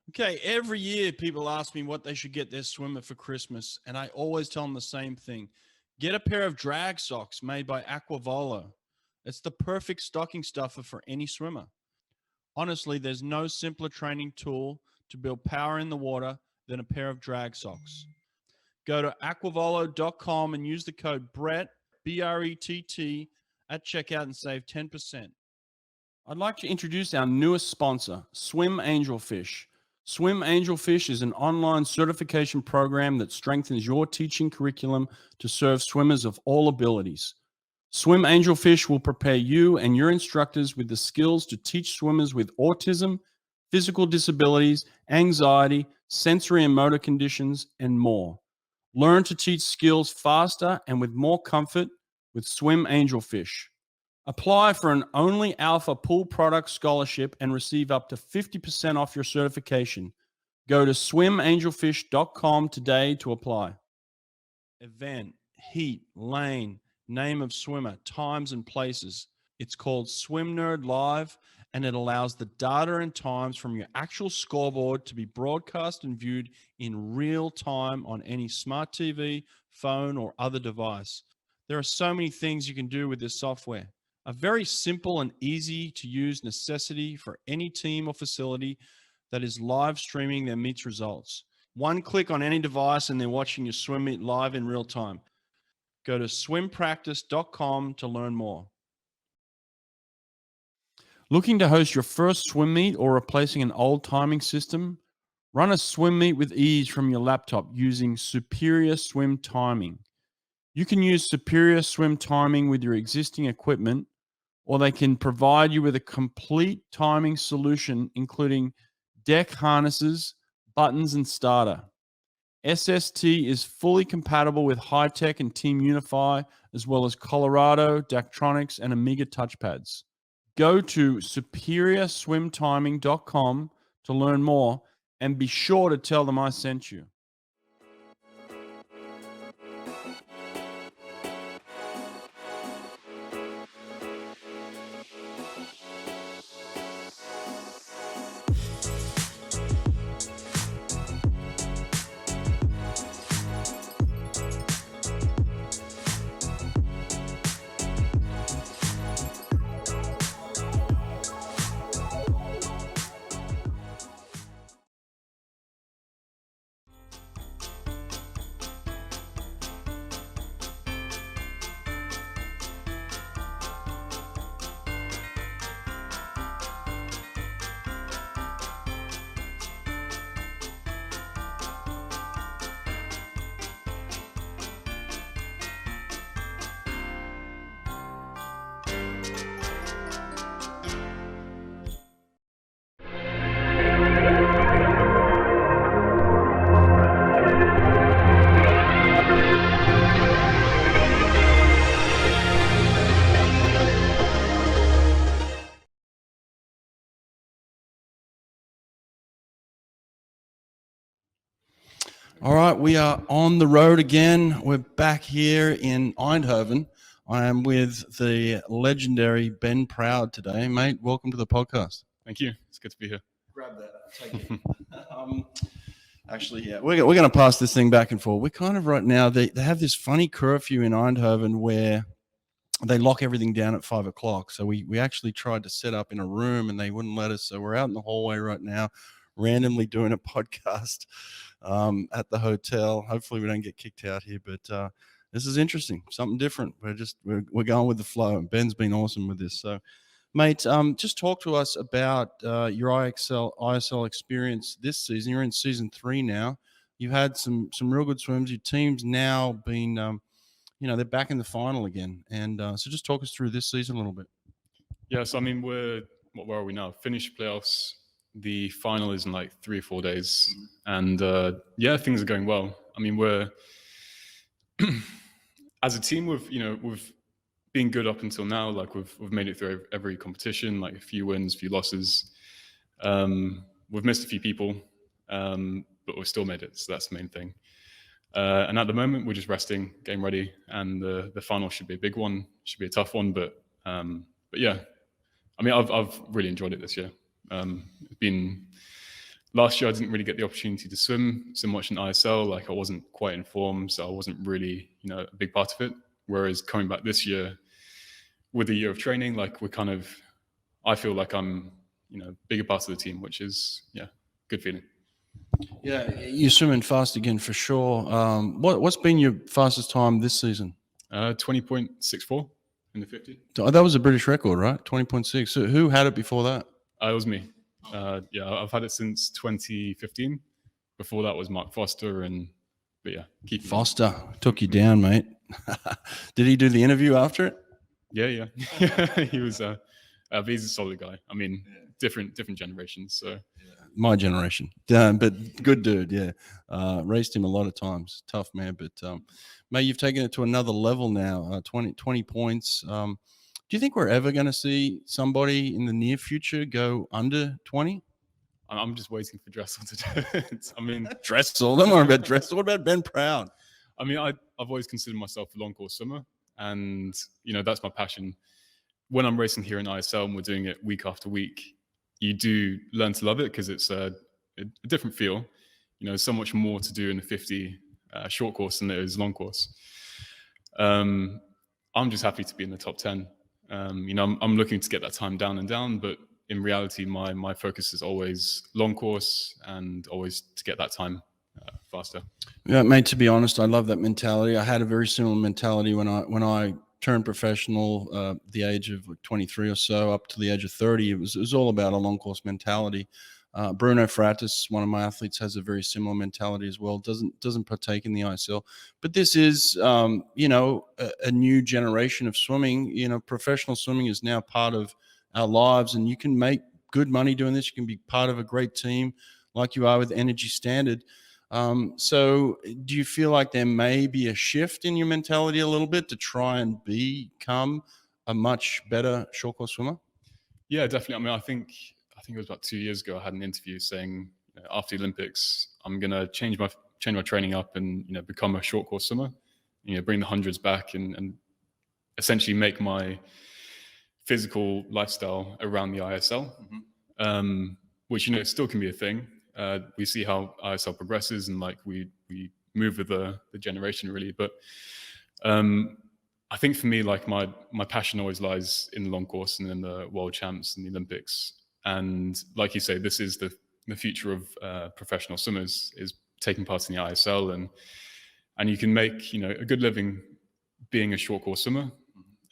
Okay, every year people ask me what they should get their swimmer for Christmas, and I always tell them the same thing. Get a pair of drag socks made by Aquavolo. It's the perfect stocking stuffer for any swimmer. Honestly, there's no simpler training tool to build power in the water than a pair of drag socks. Go to aquavolo.com and use the code BRETT, BRETT, at checkout and save 10%. I'd like to introduce our newest sponsor, Swim Angelfish. Swim Angelfish is an online certification program that strengthens your teaching curriculum to serve swimmers of all abilities. Swim Angelfish will prepare you and your instructors with the skills to teach swimmers with autism, physical disabilities, anxiety, sensory and motor conditions, and more. Learn to teach skills faster and with more comfort with Swim Angelfish. Apply for an Only Alpha Pool Product Scholarship and receive up to 50% off your certification. Go to swimangelfish.com today to apply. Event, heat, lane, name of swimmer, times and places. It's called Swim Nerd Live, and it allows the data and times from your actual scoreboard to be broadcast and viewed in real time on any smart TV, phone, or other device. There are so many things you can do with this software. A very simple and easy to use necessity for any team or facility that is live streaming their meets results. One click on any device and they're watching your swim meet live in real time. Go to swimpractice.com to learn more. Looking to host your first swim meet or replacing an old timing system? Run a swim meet with ease from your laptop using Superior Swim Timing. You can use Superior Swim Timing with your existing equipment, or they can provide you with a complete timing solution, including deck harnesses, buttons, and starter. SST is fully compatible with High-Tech and Team Unify, as well as Colorado, Daktronics, and Amiga touchpads. Go to superiorswimtiming.com to learn more, and be sure to tell them I sent you. All right, we are on the road again. We're back here in Eindhoven. I am with the legendary Ben Proud today. Mate, welcome to the podcast. Thank you. It's good to be here. Grab that. Take it. Actually, yeah, we're going to pass this thing back and forth. We're kind of right now, they have this funny curfew in Eindhoven where they lock everything down at 5 o'clock. So we actually tried to set up in a room and they wouldn't let us. So we're out in the hallway right now, randomly doing a podcast at the hotel. Hopefully we don't get kicked out here, but this is interesting, something different. We're going with the flow, and Ben's been awesome with this. So, mate, just talk to us about your ISL experience this season. You're in season 3 now. You've had some real good swims. Your team's now been, they're back in the final again. And so just talk us through this season a little bit. Yeah, so I mean, where are we now? Finished playoffs. The final is in like 3 or 4 days. And yeah, things are going well. I mean, we're, as a team, we've been good up until now. Like we've made it through every competition, like a few wins, a few losses. We've missed a few people, but we've still made it. So that's the main thing. And at the moment, we're just resting, getting ready. And the final should be a big one, should be a tough one. But yeah, I mean, I've really enjoyed it this year. It's been last year I didn't really get the opportunity to swim so much in ISL. Like I wasn't quite in form, so I wasn't really, a big part of it. Whereas coming back this year with a year of training, like I feel like I'm, bigger part of the team, which is, good feeling. Yeah, you're swimming fast again for sure. What's been your fastest time this season? 20.64 in the 50. That was a British record, right? 20.6. So who had it before that? It was me. I've had it since 2015. Before that was Mark Foster, but yeah, keep Foster took you down, mate. Did he do the interview after it? Yeah. He was he's a solid guy. I mean, different generations. So my generation, but good dude. Yeah, raced him a lot of times. Tough man, but mate, you've taken it to another level now. 20 points. Do you think we're ever going to see somebody in the near future go under 20? I'm just waiting for Dressel to do it. I mean, Dressel. Don't worry about Dressel. What about Ben Proud? I mean, I've always considered myself a long course swimmer, and that's my passion. When I'm racing here in ISL and we're doing it week after week, you do learn to love it because it's a different feel. So much more to do in the 50 short course than there is long course. I'm just happy to be in the top 10. I'm looking to get that time down, but in reality, my focus is always long course and always to get that time faster. Yeah, mate, to be honest, I love that mentality. I had a very similar mentality when I turned professional, the age of 23 or so, up to the age of 30. It was all about a long course mentality. Bruno Fratus, one of my athletes, has a very similar mentality as well. Doesn't partake in the ISL, but this is a new generation of swimming. Professional swimming is now part of our lives, and you can make good money doing this. You can be part of a great team like you are with Energy Standard. So do you feel like there may be a shift in your mentality a little bit to try and become a much better short course swimmer? Yeah, definitely. I mean, I think it was about 2 years ago, I had an interview saying after the Olympics, I'm going to change my training up and, become a short course swimmer, bring the hundreds back and essentially make my physical lifestyle around the ISL, which, still can be a thing. We see how ISL progresses and like we move with the generation really. But I think for me, like my passion always lies in the long course and in the world champs and the Olympics. And like you say, this is the future of professional swimmers, is taking part in the ISL, and you can make a good living being a short course swimmer.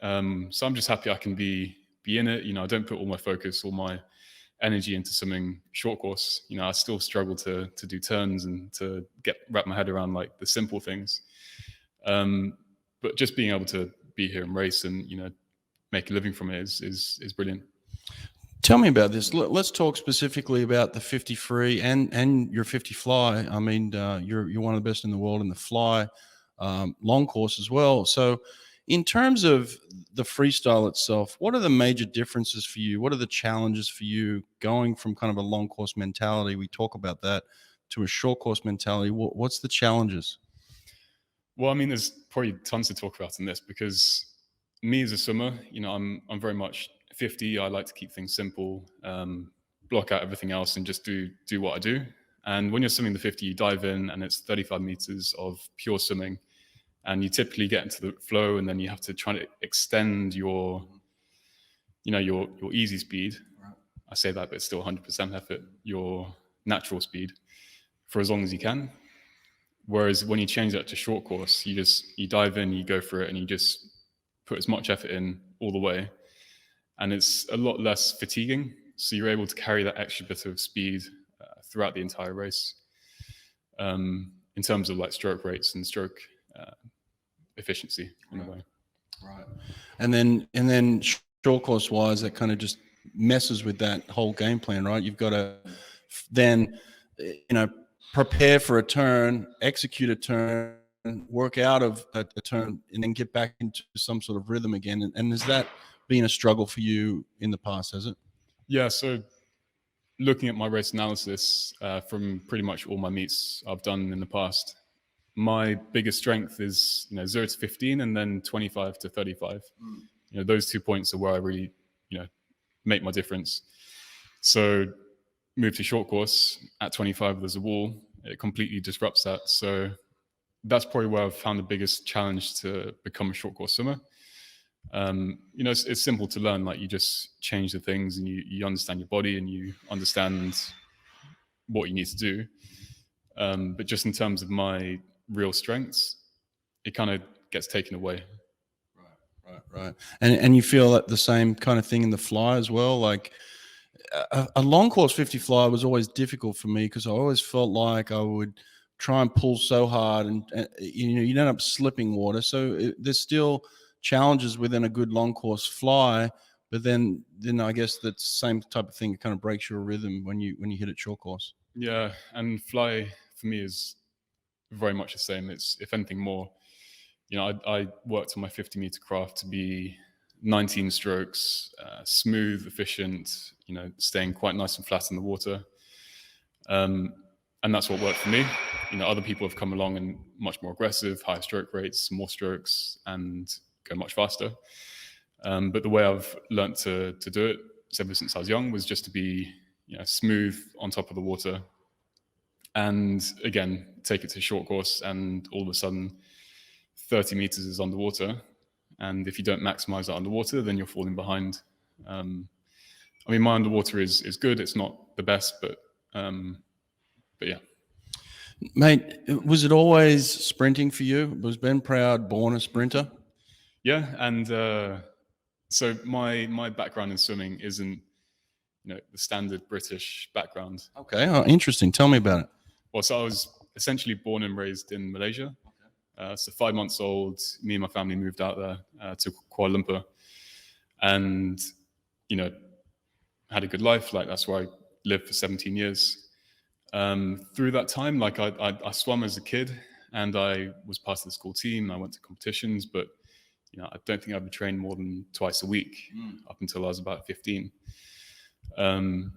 So I'm just happy I can be in it. I don't put all my focus, all my energy into swimming short course. I still struggle to do turns and to wrap my head around like the simple things. But just being able to be here and race and make a living from it is brilliant. Tell me about this. Let's talk specifically about the 50 free and your 50 fly. I mean, you're one of the best in the world in the fly, long course as well. So in terms of the freestyle itself, what are the major differences for you? What are the challenges for you going from kind of a long course mentality, we talk about that, to a short course mentality? What's the challenges? Well, I mean, there's probably tons to talk about in this because me as a swimmer, I'm very much 50. I like to keep things simple, block out everything else and just do what I do. And when you're swimming the 50, you dive in and it's 35 meters of pure swimming. And you typically get into the flow and then you have to try to extend your easy speed. Right. I say that, but it's still 100% effort, your natural speed for as long as you can. Whereas when you change that to short course, you dive in, you go for it, and you just put as much effort in all the way. And it's a lot less fatiguing. So you're able to carry that extra bit of speed throughout the entire race in terms of like stroke rates and stroke efficiency in a way. Right. And then short course wise, that kind of just messes with that whole game plan, right? You've got to then, prepare for a turn, execute a turn, work out of a turn, and then get back into some sort of rhythm again. And has that been a struggle for you in the past, has it? Yeah, so looking at my race analysis from pretty much all my meets I've done in the past, my biggest strength is 0 to 15 and then 25 to 35. Those 2 points are where I really make my difference. So move to short course at 25, there's a wall. It completely disrupts that. So that's probably where I've found the biggest challenge to become a short course swimmer. It's simple to learn. Like, you just change the things, and you understand your body, and you understand what you need to do. But just in terms of my real strengths, it kind of gets taken away. Right. And you feel that the same kind of thing in the fly as well? Like, a long course 50 fly was always difficult for me, because I always felt like I would try and pull so hard, and you end up slipping water. So there's still challenges within a good long course fly, but then I guess that same type of thing, it kind of breaks your rhythm when you hit it short course. Yeah, and fly for me is very much the same. It's, if anything, more. I worked on my 50-meter craft to be 19 strokes, smooth, efficient, staying quite nice and flat in the water. And that's what worked for me. Other people have come along and much more aggressive, higher stroke rates, more strokes, and go much faster. But the way I've learned to do it ever since I was young was just to be, smooth on top of the water. And again, take it to short course, and all of a sudden 30 meters is underwater. And if you don't maximize that underwater, then you're falling behind. My underwater is good. It's not the best, but yeah. Mate, was it always sprinting for you? Was Ben Proud born a sprinter? Yeah, and so my background in swimming isn't, the standard British background. Okay, interesting. Tell me about it. Well, so I was essentially born and raised in Malaysia. So 5 months old, me and my family moved out there to Kuala Lumpur, and had a good life. Like, that's where I lived for 17 years. Through that time, like, I swam as a kid, and I was part of the school team, and I went to competitions, but I don't think I ever trained more than twice a week up until I was about 15. And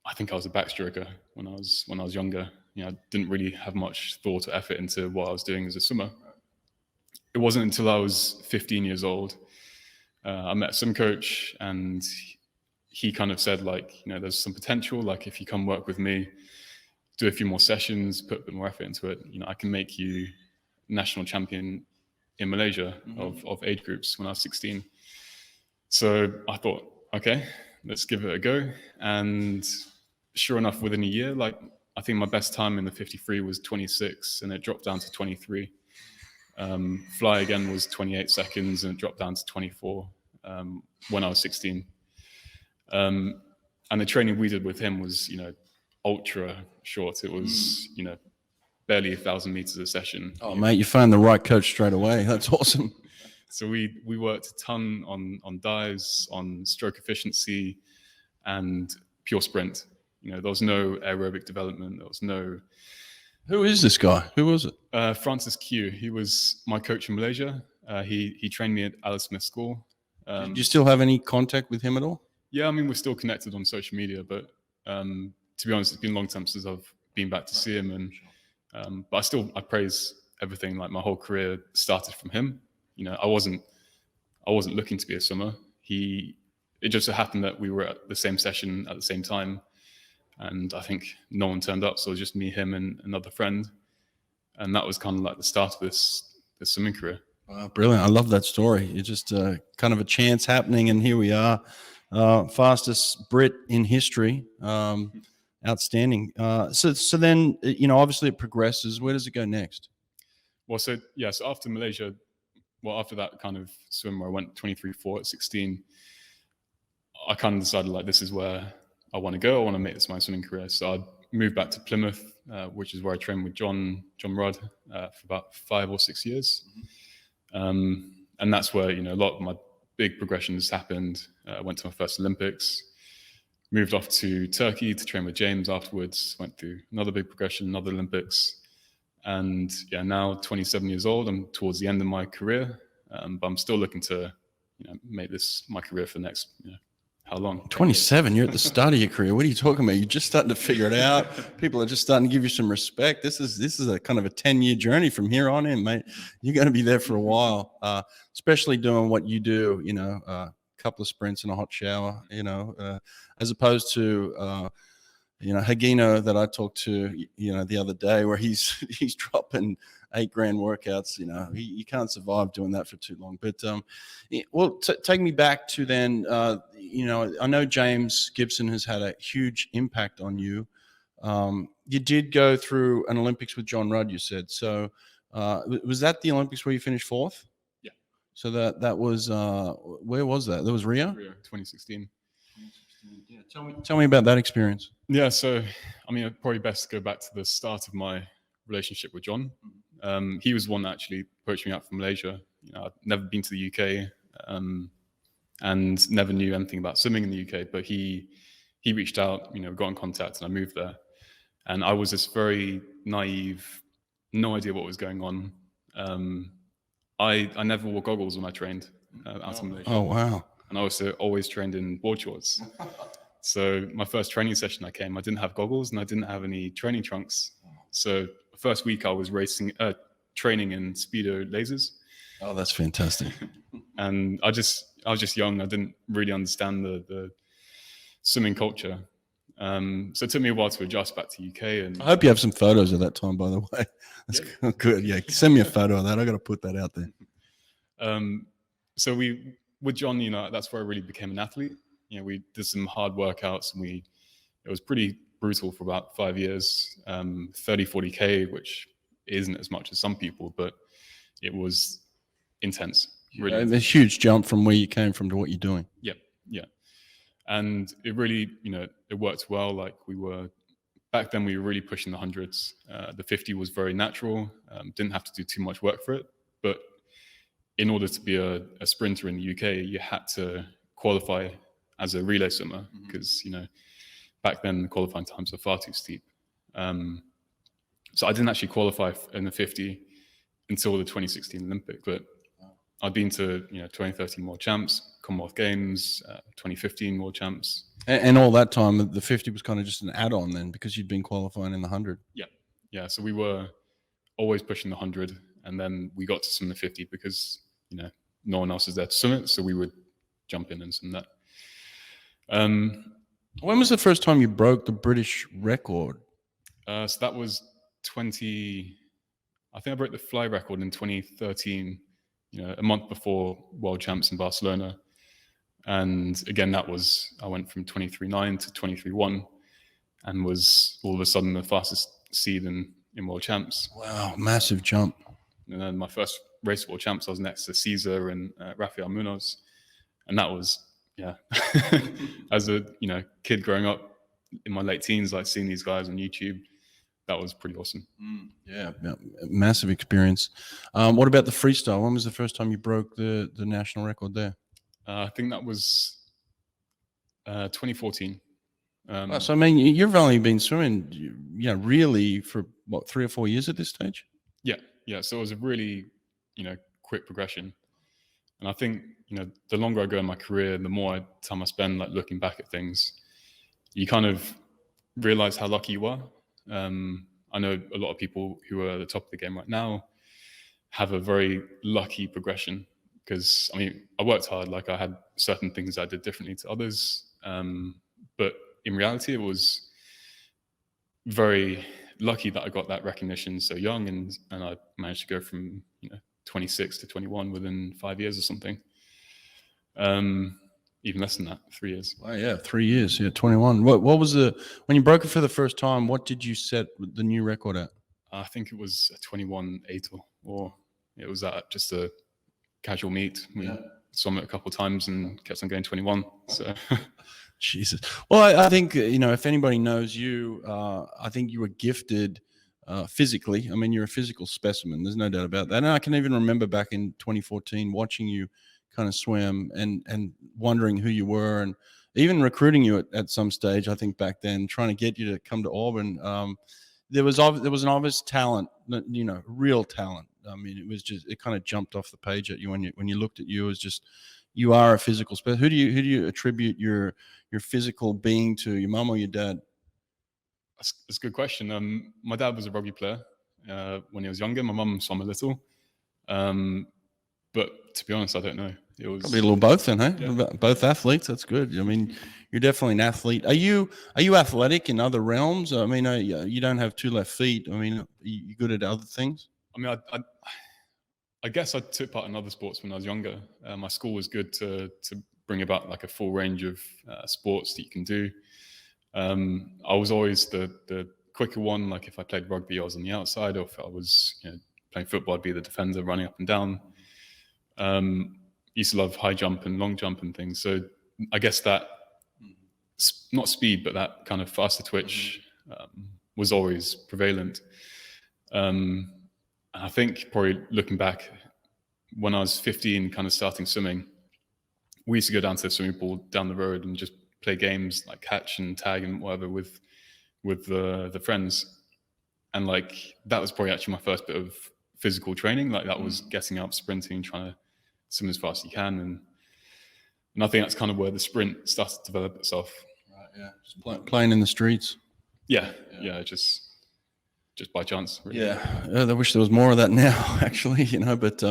I think I was a backstroker when I was younger. I didn't really have much thought or effort into what I was doing as a swimmer. It wasn't until I was 15 years old, I met a swim coach, and he kind of said, like, there's some potential. Like, if you come work with me, do a few more sessions, put a bit more effort into it, I can make you national champion in Malaysia of age groups when I was 16. So I thought, okay, let's give it a go. And sure enough, within a year, like, I think my best time in the 53 was 26, and it dropped down to 23. Fly again was 28 seconds, and it dropped down to 24 when I was 16. And the training we did with him was, ultra short. It was, barely 1,000 meters a session. Oh, mate, you found the right coach straight away. That's awesome. So we worked a ton on dives, on stroke efficiency, and pure sprint. There was no aerobic development. There was no. Who is this guy? Who was it? Francis Kiu. He was my coach in Malaysia. He trained me at Alice Smith School. Do you still have any contact with him at all? Yeah, we're still connected on social media, but to be honest, it's been a long time since I've been back to see him. And but I praise everything. Like, my whole career started from him. I wasn't looking to be a swimmer. It just so happened that we were at the same session at the same time. And I think no one turned up, so it was just me, him, and another friend. And that was kind of like the start of this swimming career. Wow, brilliant. I love that story. It's just kind of a chance happening, and here we are. Fastest Brit in history. Outstanding. So then, obviously it progresses. Where does it go next? Well, so after Malaysia, after that kind of swim where I went 23.4 at 16, I kind of decided, like, this is where I want to go. I want to make this my swimming career. So I moved back to Plymouth, which is where I trained with Jon Rudd for about 5 or 6 years. And that's where, a lot of my big progressions happened. I went to my first Olympics, moved off to Turkey to train with James afterwards, went through another big progression, another Olympics. And now 27 years old, I'm towards the end of my career, but I'm still looking to, make this my career for the next, how long? 27, you're at the start of your career. What are you talking about? You're just starting to figure it out. People are just starting to give you some respect. This is a kind of a 10-year journey from here on in, mate. You're going to be there for a while, especially doing what you do, couple of sprints and a hot shower, as opposed to, Hagino that I talked to, the other day, where he's dropping $8,000 workouts. You can't survive doing that for too long. But take me back to then. I know James Gibson has had a huge impact on you. You did go through an Olympics with Jon Rudd, you said. So was that the Olympics where you finished 4th? Yeah. So that was where was that? That was Rio? Rio 2016. Yeah, tell me about that experience. Yeah, so probably best to go back to the start of my relationship with Jon. He was the one that actually poached me out from Malaysia. I'd never been to the UK and never knew anything about swimming in the UK, but he reached out, got in contact, and I moved there. And I was just very naive, no idea what was going on. I never wore goggles when I trained out in Malaysia. Oh, wow. And I also always trained in board shorts. So my first training session I didn't have goggles and I didn't have any training trunks. So the first week I was training in Speedo lasers. Oh, that's fantastic. And I was just young. I didn't really understand the swimming culture. So it took me a while to adjust back to UK. And I hope you have some photos of that time, by the way. That's good. Yeah, send me a photo of that. I got to put that out there. So with Jon, that's where I really became an athlete. We did some hard workouts, and it was pretty brutal for about 5 years. 30-40K, which isn't as much as some people, but it was intense. Really intense. A huge jump from where you came from to what you're doing. Yeah. And it really, it worked well. Like back then we were really pushing the hundreds. The 50 was very natural. Didn't have to do too much work for it. But in order to be a sprinter in the UK, you had to qualify as a relay swimmer because, back then the qualifying times were far too steep. So I didn't actually qualify in the 50 until the 2016 Olympic, but I'd been to 2013 World Champs, Commonwealth Games, 2015 World Champs. And all that time, the 50 was kind of just an add-on then because you'd been qualifying in the 100. Yeah. So we were always pushing the 100, and then we got to swim the 50 because no one else was there to swim it, so we would jump in and swim that. When was the first time you broke the British record? So that was I think I broke the fly record in 2013, a month before World Champs in Barcelona. And again, I went from 23.9 to 23.1 and was all of a sudden the fastest seed in World Champs. Wow, massive jump. And then my first race at World Champs, I was next to Caesar and Rafael Munoz. And that was, as a kid growing up in my late teens, like seeing these guys on YouTube, that was pretty awesome. Yeah, massive experience. What about the freestyle? When was the first time you broke the national record there? I think that was 2014. So I mean, you've only been swimming, really for what, 3 or 4 years at this stage? Yeah. So it was a really, quick progression. And I think, the longer I go in my career, the more time I spend like looking back at things, you kind of realize how lucky you are. I know a lot of people who are at the top of the game right now have a very lucky progression because, I worked hard. Like I had certain things I did differently to others. But in reality, it was very lucky that I got that recognition so young and I managed to go from, 26 to 21 within 5 years or something. Even less than that, 3 years. Oh yeah, 3 years. Yeah, 21. What was when you broke it for the first time? What did you set the new record at? I think it was a 21.8 or it was at just a casual meet. We swam it a couple of times and kept on going 21. So, Jesus. Well, I think if anybody knows you, I think you were gifted physically. You're a physical specimen. There's no doubt about that. And I can even remember back in 2014 watching you kind of swim and wondering who you were and even recruiting you at some stage, I think back then, trying to get you to come to Auburn. There was an obvious talent, real talent. It kind of jumped off the page at you when you looked at you. It was just, you are a physical specimen. Who do you attribute your physical being to, your mom or your dad? That's a good question. My dad was a rugby player when he was younger. My mum swam a little. But to be honest, I don't know. It was probably a little both then, hey? Yeah. Both athletes. That's good. I mean, you're definitely an athlete. Are you athletic in other realms? I mean, you don't have two left feet. I mean, you good at other things? I mean, I guess I took part in other sports when I was younger. My school was good to bring about like a full range of sports that you can do. I was always the quicker one. Like if I played rugby, I was on the outside, or if I was playing football, I'd be the defender running up and down. Used to love high jump and long jump and things. So I guess that, not speed, but that kind of faster twitch was always prevalent. I think probably looking back, when I was 15, kind of starting swimming, we used to go down to the swimming pool down the road and just play games like catch and tag and whatever with the friends. And like that was probably actually my first bit of physical training. Like that was getting up, sprinting, trying to swim as fast as you can. And I think that's kind of where the sprint started to develop itself. Right, yeah. Just playing in the streets. Yeah, just by chance. Really. Yeah, I wish there was more of that now, actually, But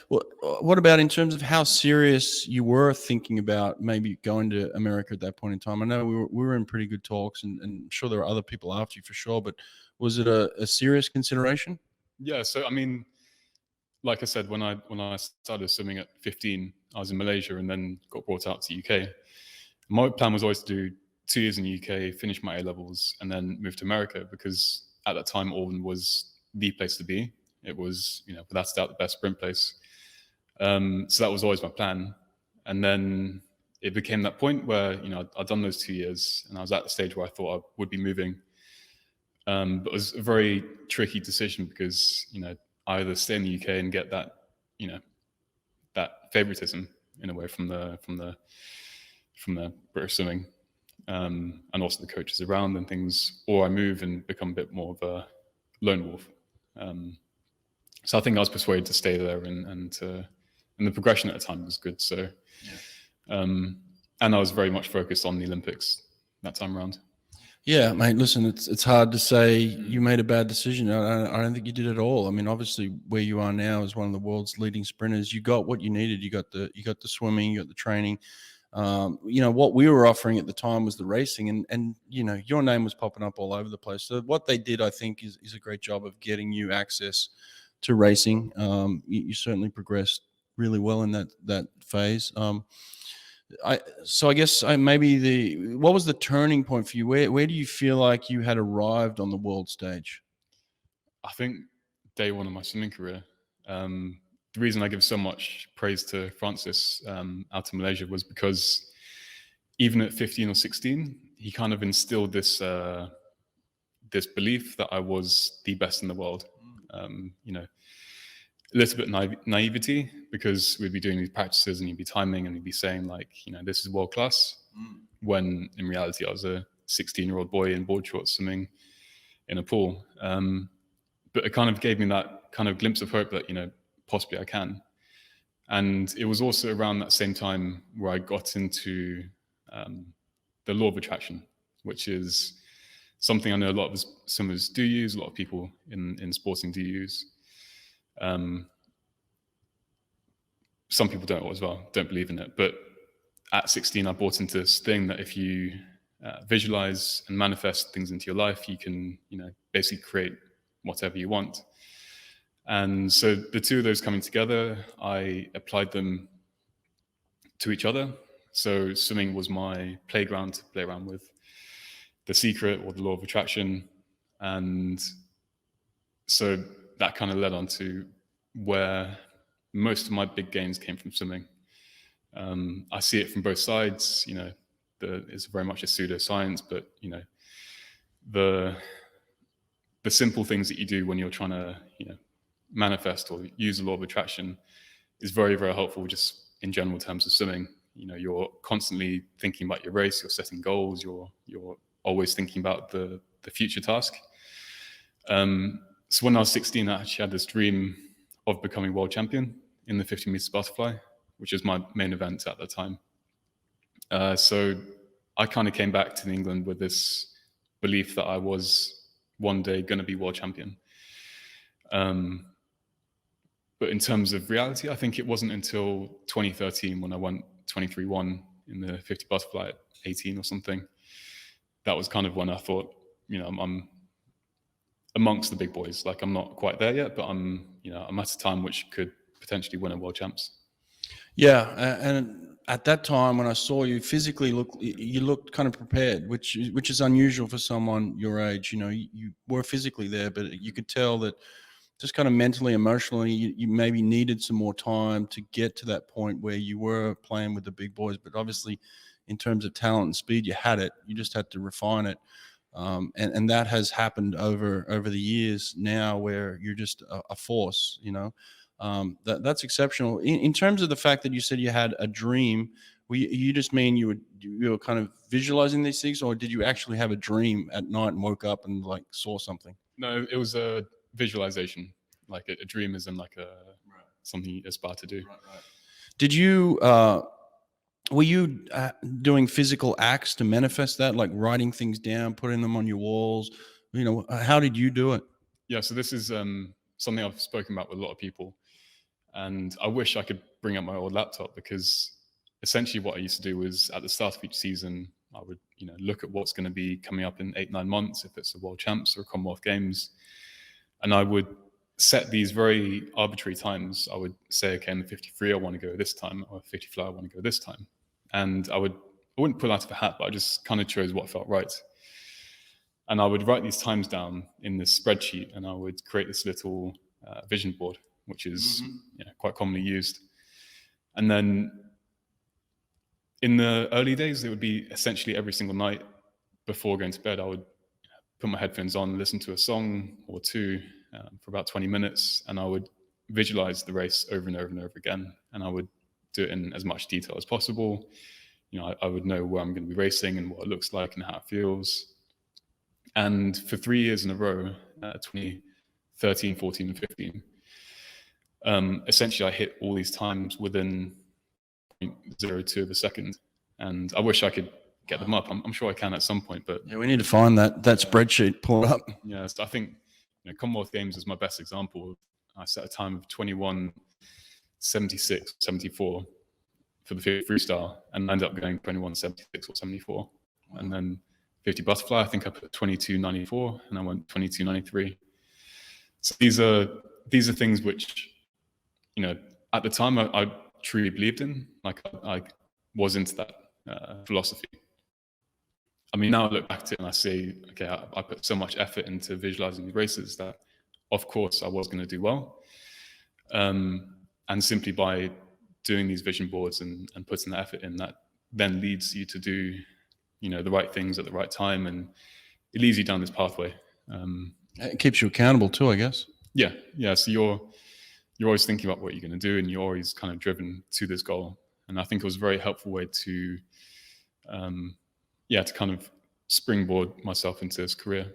what about in terms of how serious you were thinking about maybe going to America at that point in time? I know we were in pretty good talks, and I'm sure there were other people after you for sure. But was it a serious consideration? Yeah. So I mean, like I said, when I started swimming at 15, I was in Malaysia and then got brought out to UK. My plan was always to do 2 years in the UK, finish my A-levels, and then move to America, because at that time, Auburn was the place to be. It was, without a doubt, the best sprint place. So that was always my plan. And then it became that point where, I'd done those 2 years and I was at the stage where I thought I would be moving. But it was a very tricky decision because, I either stay in the UK and get that, that favoritism in a way from the British swimming, and also the coaches around and things, or I move and become a bit more of a lone wolf. So I think I was persuaded to stay there, and the progression at the time was good. So, and I was very much focused on the Olympics that time around. Yeah, mate. Listen, it's hard to say you made a bad decision. I don't think you did at all. I mean, obviously, where you are now is one of the world's leading sprinters. You got what you needed. You got the swimming. You got the training. What we were offering at the time was the racing, and your name was popping up all over the place. So what they did, I think, is a great job of getting you access to racing. You certainly progressed really well in that phase. I guess what was the turning point for you? Where do you feel like you had arrived on the world stage? I think day one of my swimming career. The reason I give so much praise to Francis out in Malaysia was because even at 15 or 16, he kind of instilled this this belief that I was the best in the world. A little bit naivety, because we'd be doing these practices and he'd be timing and he'd be saying like, this is world class, when in reality I was a 16-year-old boy in board shorts swimming in a pool. But it kind of gave me that kind of glimpse of hope that, possibly I can. And it was also around that same time where I got into the law of attraction, which is something I know a lot of swimmers do use, a lot of people in sporting do use. Some people don't as well, don't believe in it. But at 16, I bought into this thing that if you visualize and manifest things into your life, you can, basically create whatever you want. And so the two of those coming together, I applied them to each other. So swimming was my playground to play around with the secret or the law of attraction. And so that kind of led on to where most of my big gains came from swimming. I see it from both sides. It's very much a pseudoscience, but the simple things that you do when you're trying to manifest or use the law of attraction is very, very helpful just in general terms of swimming. You're constantly thinking about your race, you're setting goals, you're always thinking about the future task. So when I was 16, I actually had this dream of becoming world champion in the 50 meters butterfly, which is my main event at that time. So I kind of came back to England with this belief that I was one day going to be world champion. But in terms of reality, I think it wasn't until 2013 when I won 23-1 in the 50 butterfly at 18 or something. That was kind of when I thought, I'm amongst the big boys. Like, I'm not quite there yet, but I'm at a time which could potentially win a world champs. Yeah, and at that time when I saw you physically, you looked kind of prepared, which is unusual for someone your age. You were physically there, but you could tell that just kind of mentally, emotionally, you maybe needed some more time to get to that point where you were playing with the big boys. But obviously, in terms of talent and speed, you had it. You just had to refine it. And that has happened over the years now, where you're just a force. That's exceptional. In terms of the fact that you said you had a dream, you just mean you were kind of visualizing these things, or did you actually have a dream at night and woke up and like saw something? No, it was a visualization. Like a dream isn't like something you aspire to do. Right. Did you? Were you doing physical acts to manifest that, like writing things down, putting them on your walls? How did you do it? Yeah, so this is something I've spoken about with a lot of people. And I wish I could bring up my old laptop, because essentially what I used to do was at the start of each season, I would look at what's going to be coming up in 8-9 months, if it's a World Champs or a Commonwealth Games. And I would set these very arbitrary times. I would say, okay, in the 53, I want to go this time, or 50 fly, I want to go this time. And I wouldn't pull out of a hat, but I just kind of chose what felt right. And I would write these times down in this spreadsheet, and I would create this little vision board, which is quite commonly used. And then in the early days, it would be essentially every single night before going to bed, I would put my headphones on, listen to a song or two for about 20 minutes, and I would visualize the race over and over and over again. And I would do it in as much detail as possible. I would know where I'm going to be racing and what it looks like and how it feels. And for 3 years in a row, 2013, 14, and 15, essentially I hit all these times within 0.02 of a second. And I wish I could get them up. I'm sure I can at some point, but yeah, we need to find that spreadsheet, pull it up. Yeah, so I think Commonwealth Games is my best example. I set a time of 21:76, 74 for the 50 freestyle, and ended up going 21:76 or 74. And then 50 butterfly, I think I put 22:94, and I went 22:93. So these are things which, at the time I truly believed in. Like I was into that philosophy. I mean, now I look back at it and I say, okay, I put so much effort into visualizing the races that, of course, I was going to do well. And simply by doing these vision boards and putting the effort in, that then leads you to do, the right things at the right time, and it leads you down this pathway. It keeps you accountable too, I guess. Yeah. So you're always thinking about what you're going to do, and you're always kind of driven to this goal. And I think it was a very helpful way to kind of springboard myself into this career.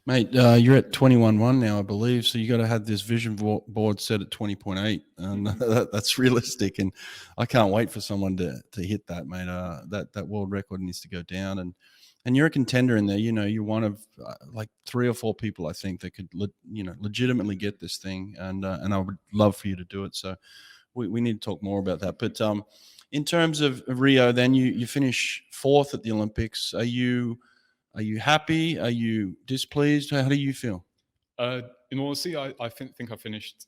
Mate, you're at 21.1 now, I believe. So you got to have this vision board set at 20.8, and that's realistic. And I can't wait for someone to hit that, mate. That world record needs to go down, and you're a contender in there. You're one of like 3 or 4 people, I think, that could legitimately get this thing, and I would love for you to do it. So we need to talk more about that. But in terms of Rio, then you finish 4th at the Olympics. Are you happy? Are you displeased? How do you feel? In all honesty, I think I finished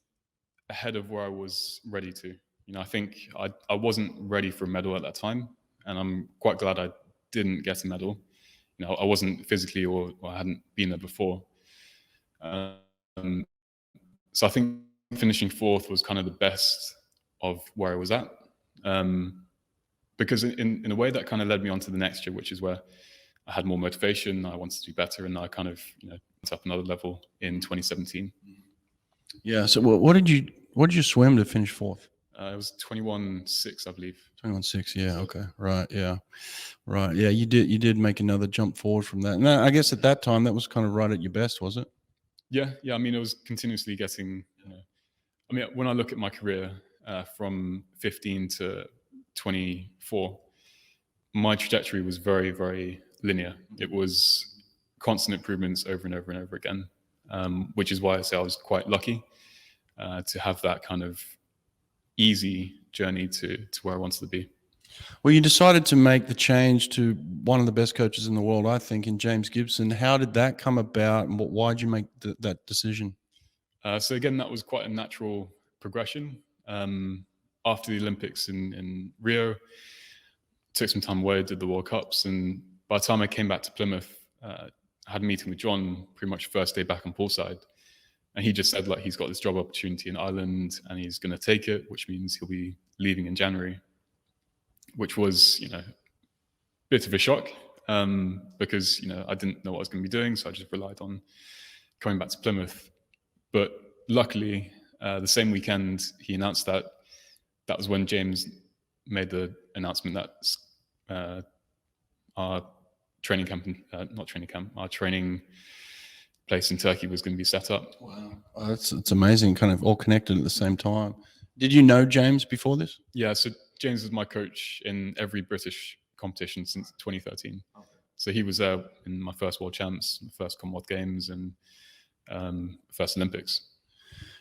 ahead of where I was ready to. I think I wasn't ready for a medal at that time, and I'm quite glad I didn't get a medal. I wasn't physically, or I hadn't been there before. So I think finishing 4th was kind of the best of where I was at. Because in a way that kind of led me on to the next year, which is where I had more motivation. I wanted to do better, and I kind of went up another level in 2017. Yeah. So what did you swim to finish 4th? It was 21.6, I believe. 21.6. Yeah. Okay. Right. Yeah. Right. Yeah. You did make another jump forward from that. And I guess at that time that was kind of right at your best, was it? Yeah. I mean, it was continuously getting. I mean, when I look at my career from 15 to 24, my trajectory was very, very linear. It was constant improvements over and over and over again, which is why I say I was quite lucky. to have that kind of easy journey to where I wanted to be. Well, you decided to make the change to one of the best coaches in the world, I think, in James Gibson. How did that come about, and why did you make that decision? So again, that was quite a natural progression. After the Olympics in Rio, took some time away, did the World Cups, and by the time I came back to Plymouth, I had a meeting with Jon pretty much first day back on poolside. And he just said, like, he's got this job opportunity in Ireland and he's going to take it, which means he'll be leaving in January, which was, you know, a bit of a shock because, you know, I didn't know what I was going to be doing. So I just relied on coming back to Plymouth. But luckily, the same weekend he announced that, that was when James made the announcement that our training camp, not training camp, our training place in Turkey was going to be set up. Wow, it's amazing, kind of all connected at the same time. Did you know James before this? Yeah, so James was my coach in every British competition since 2013. Okay. So he was there in my first World Champs, first Commonwealth Games, and first Olympics.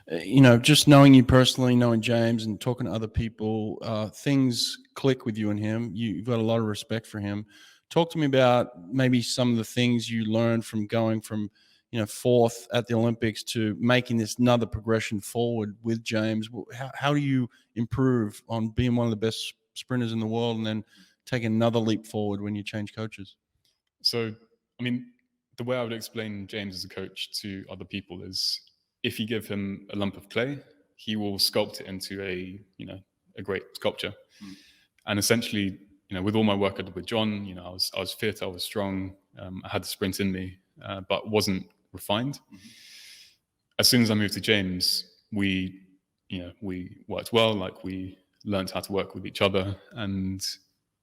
You know, just knowing you personally, knowing James and talking to other people, things click with you and him. You've got a lot of respect for him. Talk to me about maybe some of the things you learned from going from, you know, fourth at the Olympics to making this another progression forward with James. How do you improve on being one of the best sprinters in the world and then take another leap forward when you change coaches? So, I mean, the way I would explain James as a coach to other people is if you give him a lump of clay, he will sculpt it into a, you know, a great sculpture. Mm. And essentially, you know, with all my work I did with Jon, you know, I was fit, I was strong, I had the sprint in me, but wasn't refined. Mm-hmm. As soon as I moved to James, we worked well, like we learned how to work with each other, and,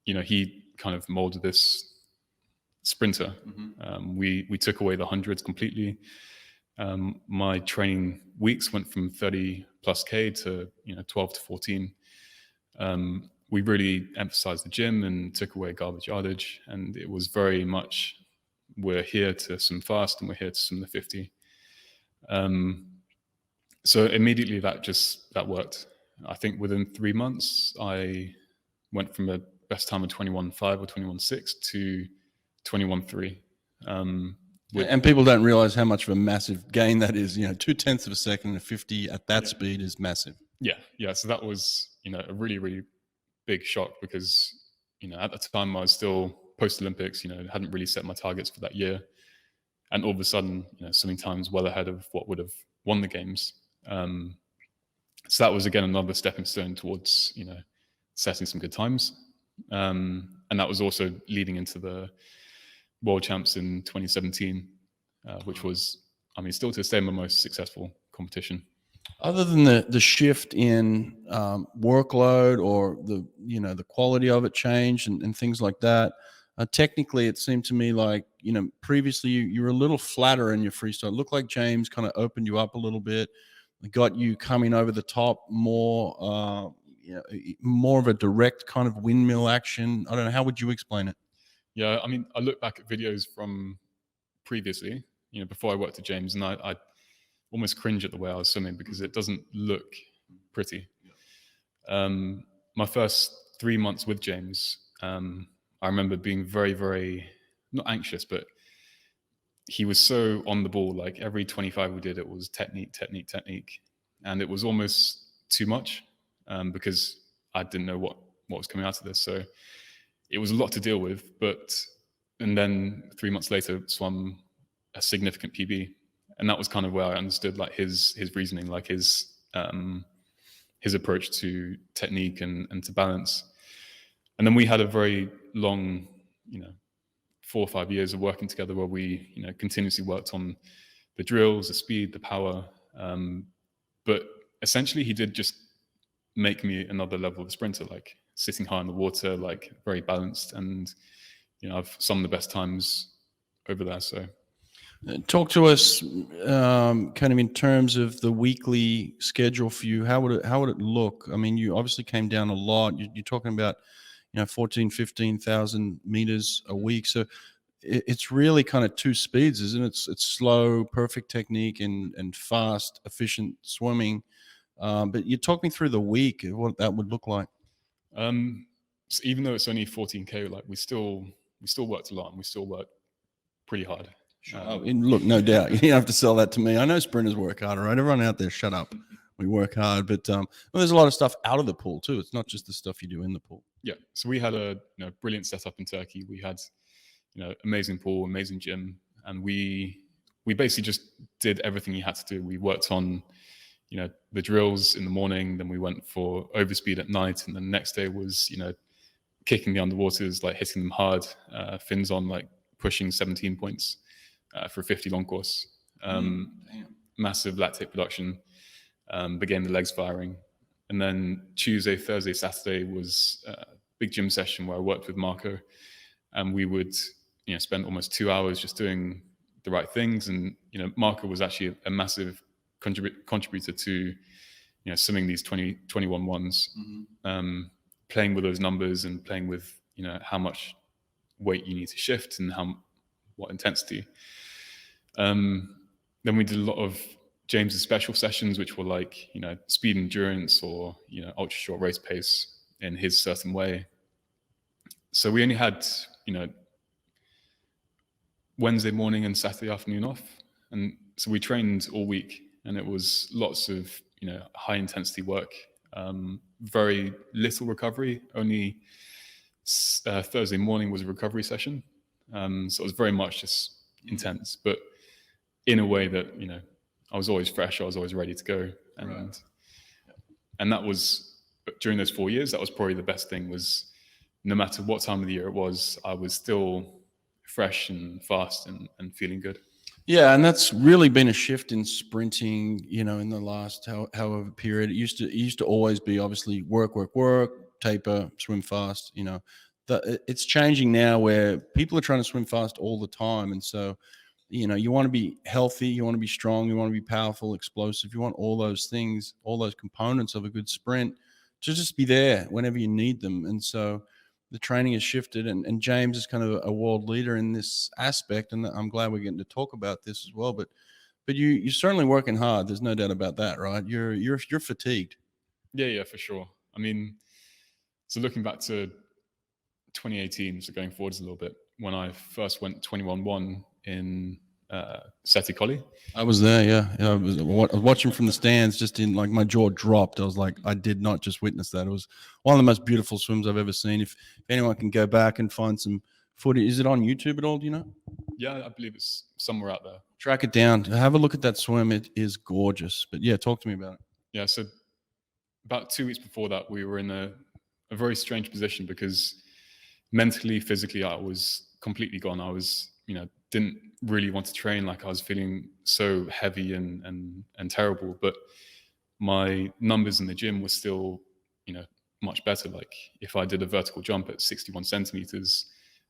you know, he kind of molded this sprinter. Mm-hmm. We took away the hundreds completely. My training weeks went from 30 plus K to, you know, 12 to 14. We really emphasized the gym and took away garbage yardage. And it was very much, we're here to swim fast and we're here to swim the 50. So immediately that worked. I think within 3 months, I went from a best time of 21.5 or 21.6 to 21.3. And people don't realize how much of a massive gain that is. You know, 0.2 of a second and 50 at that speed is massive. Yeah. So that was, you know, a really, really big shock because, you know, at the time I was still post-Olympics, you know, hadn't really set my targets for that year. And all of a sudden, you know, swimming times well ahead of what would have won the games. So that was, again, another stepping stone towards, you know, setting some good times. And that was also leading into the World Champs in 2017, which was, I mean, still to this day, my most successful competition. Other than the shift in workload or the quality of it changed and things like that, technically it seemed to me like, you know, previously you were a little flatter in your freestyle. It looked like James kind of opened you up a little bit, got you coming over the top more, more of a direct kind of windmill action. I don't know. How would you explain it? Yeah, I mean, I look back at videos from previously, you know, before I worked at James, and I almost cringe at the way I was swimming because it doesn't look pretty. My first 3 months with James, I remember being very, very, not anxious, but he was so on the ball. Like every 25 we did, it was technique. And it was almost too much because I didn't know what was coming out of this. So it was a lot to deal with, and then 3 months later, swam a significant PB, and that was kind of where I understood like his reasoning, like his approach to technique and to balance. And then we had a very long, you know, 4 or 5 years of working together where we, you know, continuously worked on the drills, the speed, the power. But essentially, he did just make me another level of sprinter, like sitting high in the water, like very balanced, and, you know, I've some of the best times over there. So talk to us kind of in terms of the weekly schedule for you. How would it look? I mean, you obviously came down a lot. You're talking about, you know, 15,000 meters a week. So it's really kind of two speeds, isn't it? It's slow, perfect technique and fast, efficient swimming. But you talk me through the week, what that would look like. So even though it's only 14K, like we still worked a lot and we still worked pretty hard. Look, no doubt. You don't have to sell that to me. I know sprinters work hard, right? Everyone out there, shut up. We work hard, but well, there's a lot of stuff out of the pool too. It's not just the stuff you do in the pool. Yeah. So we had a brilliant setup in Turkey. We had amazing pool, amazing gym, and we basically just did everything you had to do. We worked on the drills in the morning, then we went for overspeed at night, and then the next day was kicking the underwaters, like hitting them hard, fins on, like pushing 17 points for a 50 long course. Massive lactate production. Began the legs firing, and then Tuesday, Thursday, Saturday was a big gym session where I worked with Marco, and we would spend almost 2 hours just doing the right things. And Marco was actually a massive contributor to swimming these 21 ones, playing with those numbers and playing with how much weight you need to shift and what intensity. Then we did a lot of James's special sessions, which were like speed endurance or ultra short race pace in his certain way. So we only had Wednesday morning and Saturday afternoon off, and so we trained all week, and it was lots of high intensity work, very little recovery. Only Thursday morning was a recovery session, so it was very much just intense, but in a way that I was always fresh, I was always ready to go. And that was, during those 4 years, that was probably the best thing, was no matter what time of the year it was, I was still fresh and fast and feeling good. Yeah, and that's really been a shift in sprinting, in the last however period. It used to always be obviously work, taper, swim fast, it's changing now where people are trying to swim fast all the time. And so, you want to be healthy, you want to be strong, you want to be powerful, explosive. You want all those things, all those components of a good sprint to just be there whenever you need them. And so the training has shifted, and James is kind of a world leader in this aspect. And I'm glad we're getting to talk about this as well. But you're certainly working hard. There's no doubt about that, right? You're fatigued. Yeah, for sure. I mean, so looking back to 2018, so going forwards a little bit, when I first went 21-1 in Setti Colli. I was there, yeah. I was watching from the stands, just in like my jaw dropped. I was like, I did not just witness that. It was one of the most beautiful swims I've ever seen. If anyone can go back and find some footage, is it on YouTube at all? Do you know? Yeah, I believe it's somewhere out there. Track it down. Have a look at that swim. It is gorgeous. But yeah, talk to me about it. Yeah, so about 2 weeks before that, we were in a very strange position because mentally, physically, I was completely gone. I was, didn't really want to train. Like, I was feeling so heavy and terrible, but my numbers in the gym were still, much better. Like, if I did a vertical jump at 61 centimeters,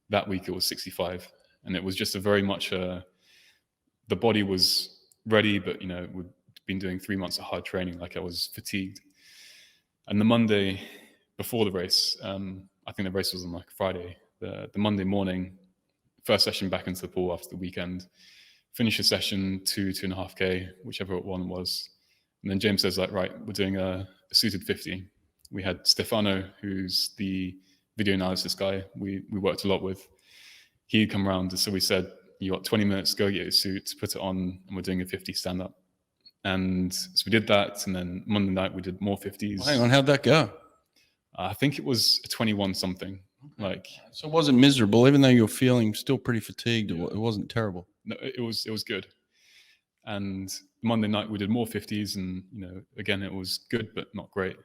that week it was 65. And it was just a very much, the body was ready, but, we'd been doing 3 months of hard training. Like, I was fatigued. And the Monday before the race, I think the race was on like Friday, the Monday morning, first session back into the pool after the weekend, finish a session 2.5K, whichever one was. And then James says, like, right, we're doing a suited 50. We had Stefano, who's the video analysis guy we worked a lot with. He'd come around. So we said, you got 20 minutes, go get your suit, put it on, and we're doing a 50 stand up. And so we did that. And then Monday night we did more 50s. Well, hang on, how'd that go? I think it was a 21 something. Like, so it wasn't miserable, even though you're feeling still pretty fatigued. Yeah. It wasn't terrible. No, it was good. And Monday night we did more 50s, and again it was good but not great.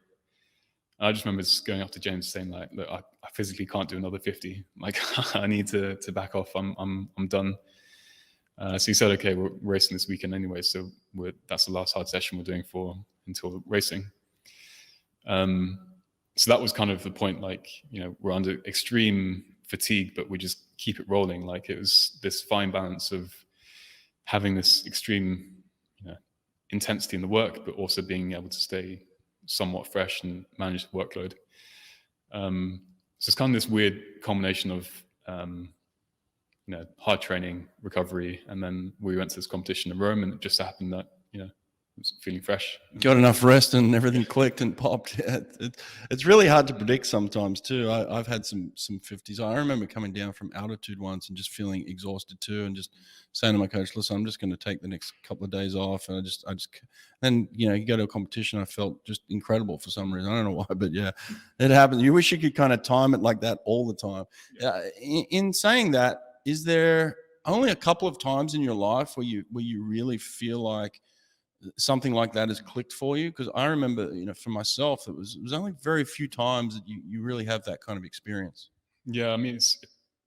And I just remember just going up to James saying, like, look, I physically can't do another 50. Like, I need to back off. I'm done. So he said, okay, we're racing this weekend anyway, so that's the last hard session we're doing until racing. So that was kind of the point, like, we're under extreme fatigue, but we just keep it rolling. Like, it was this fine balance of having this extreme, intensity in the work, but also being able to stay somewhat fresh and manage the workload. So it's kind of this weird combination of, hard training, recovery, and then we went to this competition in Rome, and it just happened that, was feeling fresh. Got enough rest and everything clicked and popped. It's really hard to predict sometimes too. I've had some 50s. I remember coming down from altitude once and just feeling exhausted too, and just saying to my coach, "Listen, I'm just going to take the next couple of days off." And then you go to a competition. I felt just incredible for some reason. I don't know why, but yeah, it happens. You wish you could kind of time it like that all the time. Yeah. In saying that, is there only a couple of times in your life where you really feel like something like that has clicked for you? Because I remember, for myself, it was only very few times that you really have that kind of experience. Yeah, I mean, it's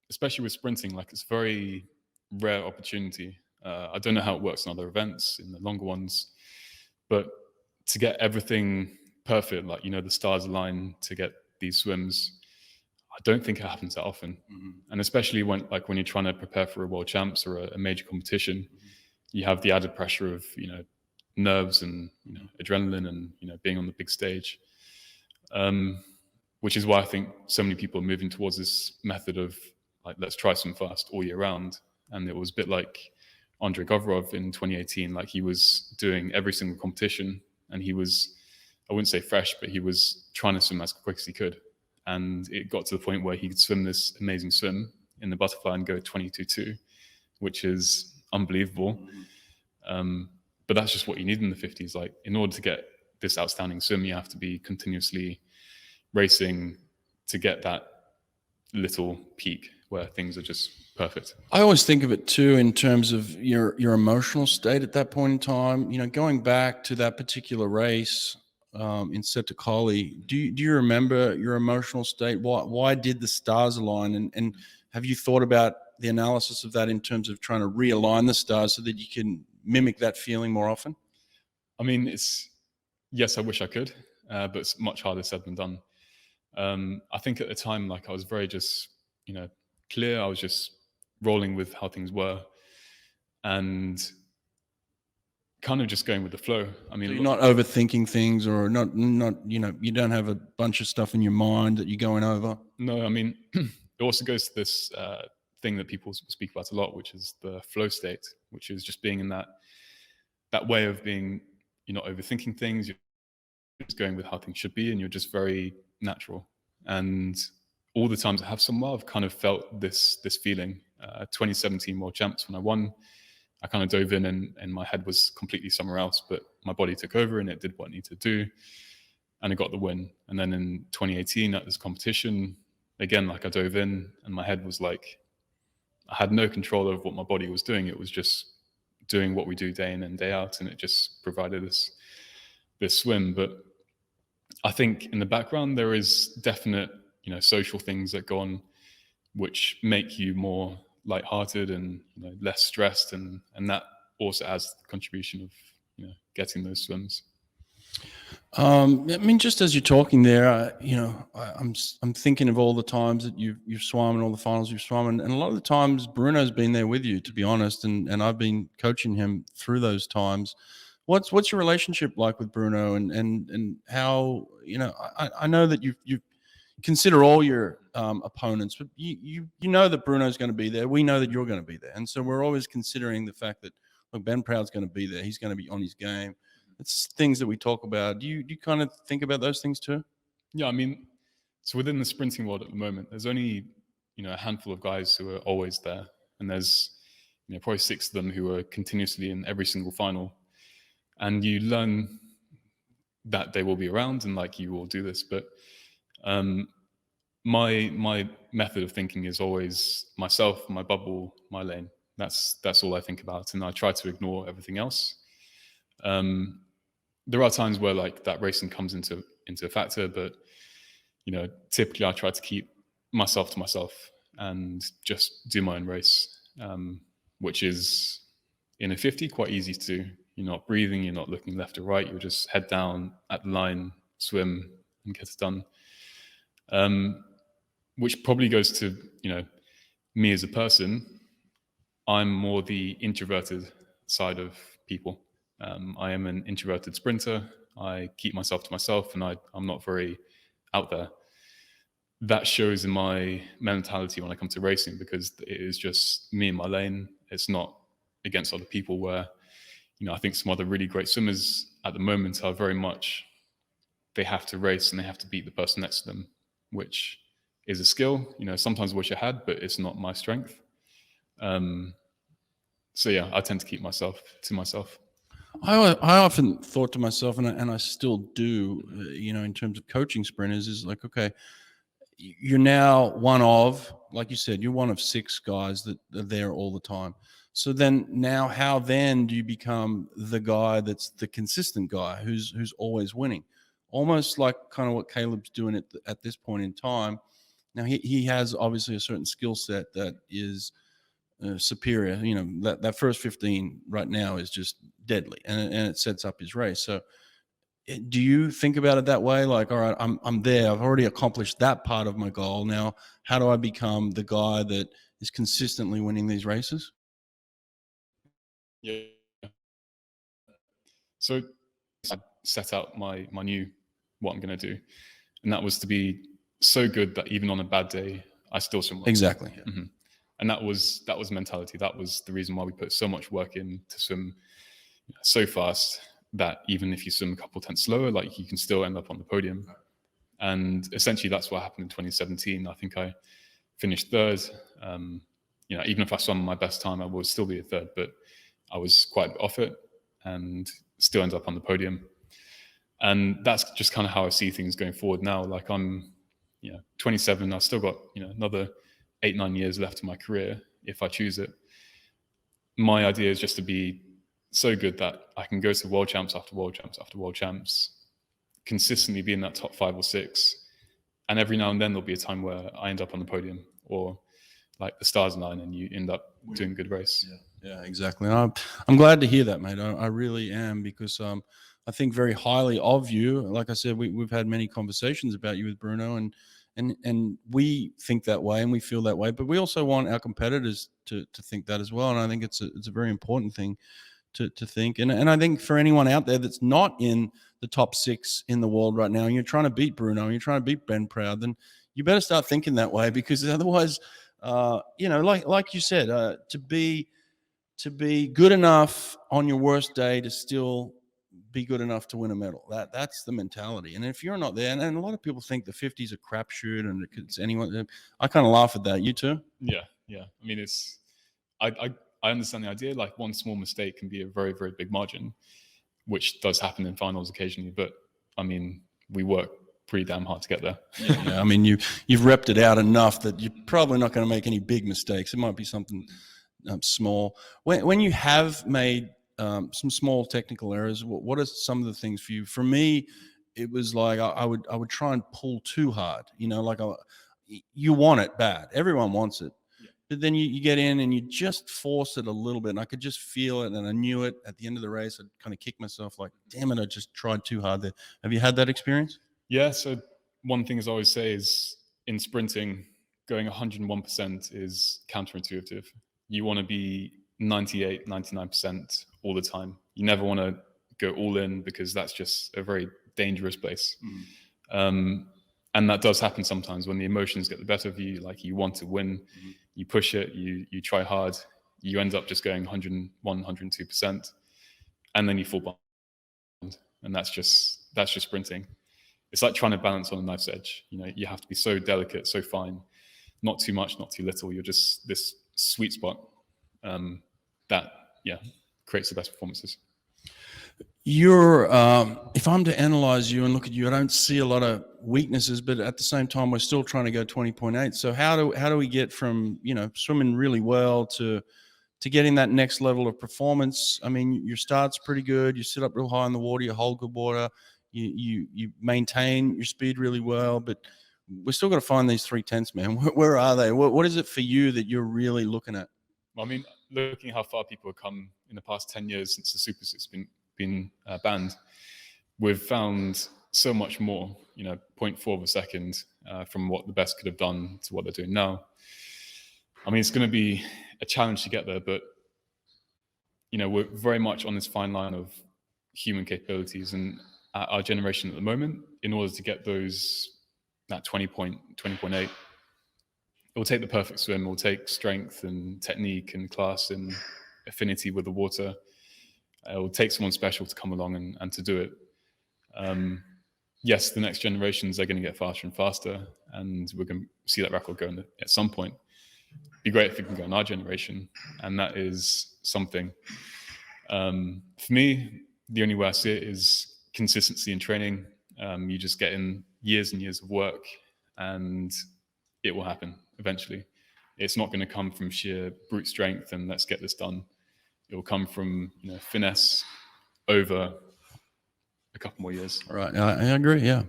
especially with sprinting, like it's a very rare opportunity. I don't know how it works in other events, in the longer ones, but to get everything perfect, like, the stars align to get these swims, I don't think it happens that often. Mm-hmm. And especially when you're trying to prepare for a world champs or a major competition, mm-hmm. you have the added pressure of, nerves and adrenaline and being on the big stage, which is why I think so many people are moving towards this method of like, let's try some fast all year round. And it was a bit like Andrei Govorov in 2018, like he was doing every single competition and he was, I wouldn't say fresh, but he was trying to swim as quick as he could. And it got to the point where he could swim this amazing swim in the butterfly and go 22.2, which is unbelievable. But that's just what you need in the 50s. Like, in order to get this outstanding swim, you have to be continuously racing to get that little peak where things are just perfect. I always think of it too in terms of your emotional state at that point in time. Going back to that particular race in Setti Colli, do you remember your emotional state? Why did the stars align? And have you thought about the analysis of that in terms of trying to realign the stars so that you can mimic that feeling more often? I mean, yes, I wish I could, but it's much harder said than done. I think at the time, like, I was very just, clear. I was just rolling with how things were and kind of just going with the flow. I mean, so you're not overthinking things, or not, you don't have a bunch of stuff in your mind that you're going over. No, I mean, it also goes to this thing that people speak about a lot, which is the flow state, which is just being in that way of being, you're not overthinking things, you're just going with how things should be, and you're just very natural. And all the times I have somewhere, I've kind of felt this feeling. 2017 World Champs, when I won, I kind of dove in and my head was completely somewhere else, but my body took over and it did what it needed to do, and I got the win. And then in 2018 at this competition, again, like, I dove in and my head was like, I had no control over what my body was doing. It was just doing what we do day in and day out, and it just provided this swim. But I think in the background there is definite, social things that go on which make you more lighthearted and less stressed, and that also has the contribution of getting those swims. I mean, just as you're talking there, I'm thinking of all the times that you've swum and all the finals you've swum, and a lot of the times Bruno's been there with you, to be honest, and I've been coaching him through those times. What's your relationship like with Bruno, and how, I know that you consider all your opponents, but you know that Bruno's going to be there. We know that you're going to be there, and so we're always considering the fact that, look, Ben Proud's going to be there. He's going to be on his game. It's things that we talk about. Do you kind of think about those things too? Yeah, I mean, so within the sprinting world at the moment, there's only a handful of guys who are always there, and there's probably 6 of them who are continuously in every single final, and you learn that they will be around and like you will do this. But my method of thinking is always myself, my bubble, my lane. That's all I think about, and I try to ignore everything else. There are times where like that racing comes into a factor, but typically I try to keep myself to myself and just do my own race, which is in a 50 quite easy to do. You're not breathing, you're not looking left or right, you're just head down at the line, swim, and get it done. Which probably goes to me as a person. I'm more the introverted side of people. I am an introverted sprinter. I keep myself to myself, and I'm not very out there. That shows in my mentality when I come to racing, because it is just me in my lane. It's not against other people where I think some other really great swimmers at the moment are very much, they have to race and they have to beat the person next to them, which is a skill, sometimes I wish I had, but it's not my strength. So yeah, I tend to keep myself to myself. I often thought to myself, and I still do, in terms of coaching sprinters, is like, okay, you're now one of, like you said, you're one of 6 guys that are there all the time. So then now, how then do you become the guy that's the consistent guy who's always winning? Almost like kind of what Caleb's doing at this point in time. Now he has obviously a certain skill set that is superior. That first 15 right now is just deadly, and it sets up his race. So do you think about it that way? Like, all right, I'm there. I've already accomplished that part of my goal. Now, how do I become the guy that is consistently winning these races? Yeah. So I set out my new, what I'm going to do. And that was to be so good that even on a bad day, I still swim well. Exactly. Yeah. Mm-hmm. And that was mentality. That was the reason why we put so much work in to swim so fast that even if you swim a couple tenths slower, like, you can still end up on the podium. And essentially that's what happened in 2017. I think I finished third. Even if I swam my best time, I would still be a third, but I was quite off it and still ended up on the podium. And that's just kind of how I see things going forward now. Like, I'm 27. I've still got another 8-9 years left in my career if I choose it. My idea is just to be so good that I can go to world champs after world champs after world champs, consistently be in that top 5 or 6. And every now and then there'll be a time where I end up on the podium, or like the stars align and you end up doing a good race. Yeah, exactly. I'm glad to hear that, mate. I really am, because I think very highly of you. Like I said, we've had many conversations about you with Bruno, and we think that way and we feel that way, but we also want our competitors to think that as well. And I think it's a very important thing to think. And I think for anyone out there that's not in the top 6 in the world right now, and you're trying to beat Bruno, and you're trying to beat Ben Proud, then you better start thinking that way, because otherwise, like you said, to be good enough on your worst day to still be good enough to win a medal. That's the mentality. And if you're not there, and a lot of people think the 50s a crapshoot and it's anyone, I kind of laugh at that. You too? Yeah. I mean, I understand the idea. Like, one small mistake can be a very, very big margin, which does happen in finals occasionally. But I mean, we work pretty damn hard to get there. Yeah. I mean, you've repped it out enough that you're probably not going to make any big mistakes. It might be something small. When you have made some small technical errors, what are some of the things for you? For me, it was like I would try and pull too hard. Like you want it bad. Everyone wants it. Yeah. But then you get in and you just force it a little bit. And I could just feel it, and I knew it at the end of the race. I'd kind of kick myself like, damn it, I just tried too hard there. Have you had that experience? Yeah. So one thing I always say is, in sprinting, going 101% is counterintuitive. You want to be 98, 99% all the time. You never want to go all in, because that's just a very dangerous place. And that does happen sometimes when the emotions get the better of you. Like, you want to win, you push it, you try hard, you end up just going 101, 102%, and then you fall behind. And that's just sprinting. It's like trying to balance on a knife's edge. You have to be so delicate, so fine, not too much, not too little. You're just this sweet spot that creates the best performances. You're if I'm to analyze you and look at you, I don't see a lot of weaknesses, but at the same time, we're still trying to go 20.8. So how do we get from swimming really well to getting that next level of performance? I mean, your start's pretty good. You sit up real high in the water. You hold good water. You maintain your speed really well, but we're still got to find these 3/10s, man. Where are they? What is it for you that you're really looking at? Well, I mean, looking how far people have come in the past 10 years since the Super 6 been banned, we've found so much more, 0.4 of a second from what the best could have done to what they're doing now. I mean, it's going to be a challenge to get there, but, we're very much on this fine line of human capabilities, and our generation at the moment, in order to get that 20.8, it will take the perfect swim. It will take strength and technique and class and affinity with the water. It will take someone special to come along and to do it. Yes, the next generations are going to get faster and faster, and we're going to see that record go at some point. It'd be great if it can go in our generation, and that is something. For me, the only way I see it is consistency in training. You just get in years and years of work, and it will happen eventually. It's not going to come from sheer brute strength and let's get this done. It will come from finesse over a couple more years. Right, I agree. Yeah.